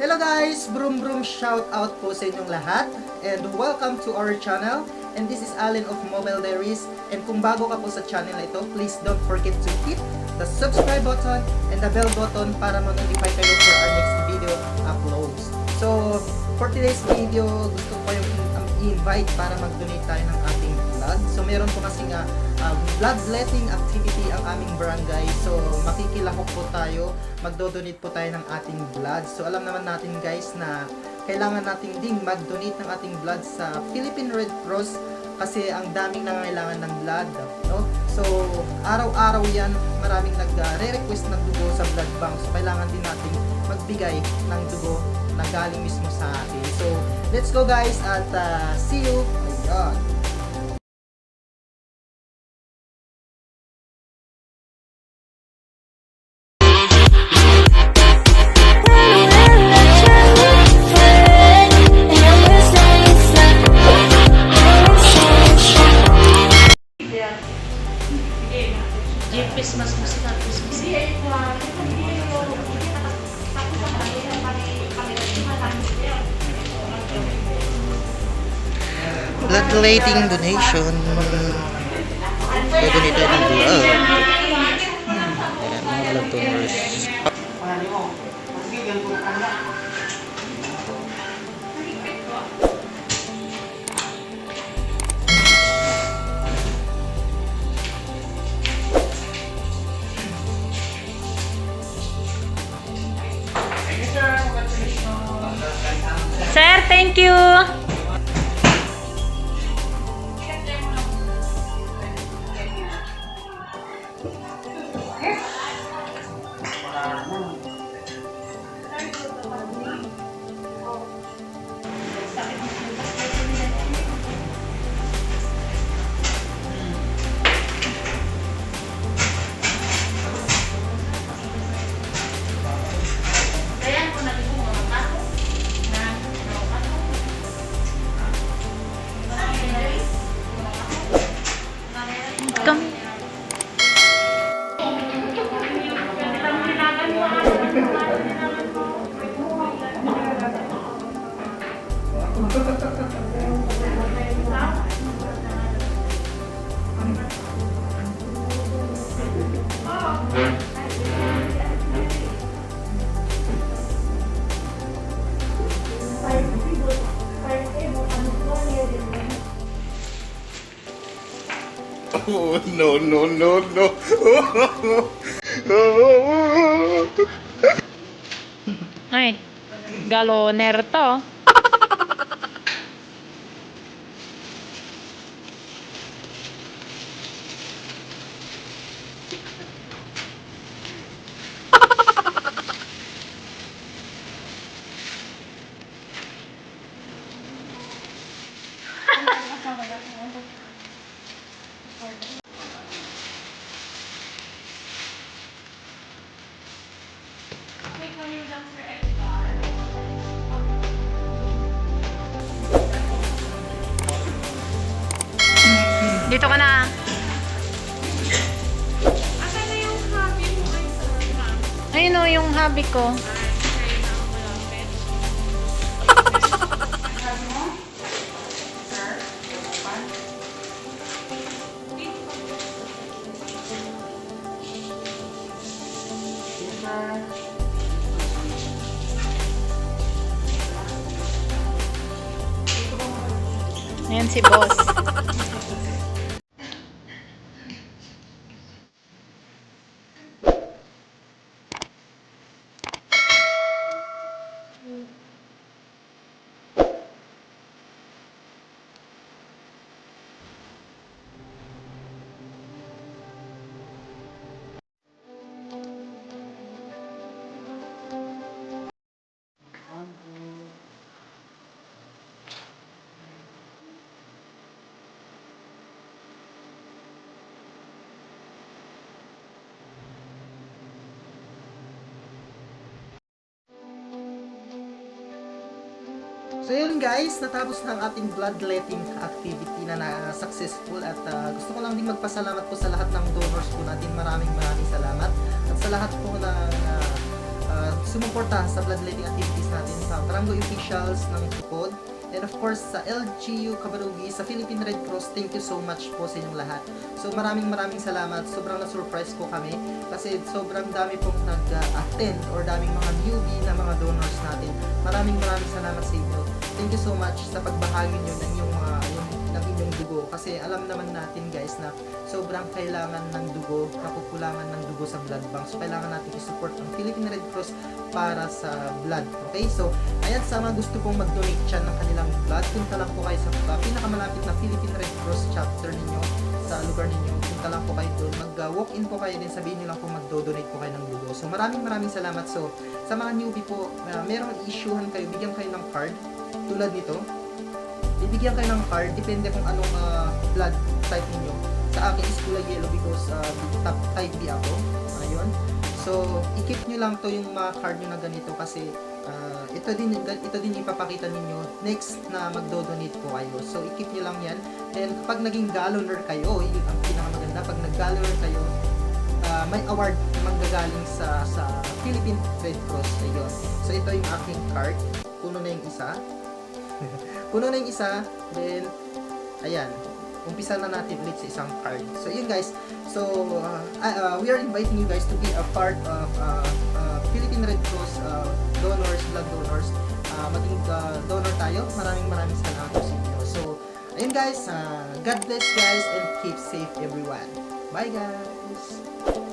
Hello guys! Broom Broom shout out po sa inyong lahat and welcome to our channel, and this is Allen of Mobile Diaries. And kung bago ka po sa channel na ito, please don't forget to hit the subscribe button and the bell button para ma-notify kayo for our next video uploads. So for today's video, gusto ko kayong i-invite para mag-donate tayo ng ating blood. So meron po kasing bloodletting activity ang aming barangay. So makikilahok po tayo, magdo-donate po tayo ng ating blood. So alam naman natin guys na kailangan natin ding mag-donate ng ating blood sa Philippine Red Cross kasi ang daming nangangailangan ng blood, no? So araw-araw yan, maraming nagre-request ng dugo sa blood bank. So kailangan din natin magbigay ng dugo na galing mismo sa atin. So let's go guys at see you. Ayan. Christmas musical, Christmas Eve. Bloodletting donation. Donate tayo ng blood. Ayan, mga blood donors. Sir, thank you. Come. Oh, no, no, no, no. Ay, galoner to. Dito ka na. Asan na yung hobby mo ay sa Ayun o, yung hobby ko. Ayan si boss. So yun guys, natapos na ang ating bloodletting activity na successful at gusto ko lang din magpasalamat po sa lahat ng donors po natin. Maraming salamat at sa lahat po na sumuporta sa bloodletting activities natin sa Barangay Officials ng Tukod. And of course, sa LGU Kabarugi, sa Philippine Red Cross, thank you so much po sa inyong lahat. So maraming salamat. Sobrang na-surprise po kami kasi sobrang dami pong nag-attend or daming mga newbie na mga donors natin. Maraming salamat sa inyo. Thank you so much sa pagbahagi nyo ng inyong ng inyong dugo. Kasi alam naman natin guys na sobrang kailangan ng dugo, kakukulangan ng dugo sa blood bank. So kailangan natin i-support ang Philippine Red Cross para sa blood. Okay? So, ayan, sa mga gusto pong mag-donate dyan ng kanilang blood, punta lang po kayo sa pinakamalapit na Philippine Red Cross chapter ninyo sa lugar ninyo. Punta lang po kayo doon. Mag-walk-in po kayo din, sabihin nyo lang po mag-donate po kayo ng dugo. So, maraming salamat. So, sa mga newbie po, merong issuehan kayo, bigyan kayo ng card tulad nito. Bibigyan kayo ng card, depende kung anong blood type niyo. Sa akin is kulay yellow because top type B ako. Ayun. So, i-keep nyo lang to yung mga card nyo na ganito kasi ito din ipapakita ninyo next na magdo-donate po kayo. So, i-keep nyo lang yan. Then, kapag naging galloner kayo, yun ang pinakamaganda. Pag nag-galloner kayo, may award na manggagaling sa Philippine Red Cross. Ayun. So, ito yung aking card. Puno na yung isa. Puno na yung isa, then, ayan, umpisa na natin ulit sa isang card. So, yun guys, so, we are inviting you guys to be a part of Philippine Red Cross donors, blood donors. Maging donor tayo. Maraming salamat sa inyo. So, ayun guys, God bless guys and keep safe everyone. Bye guys!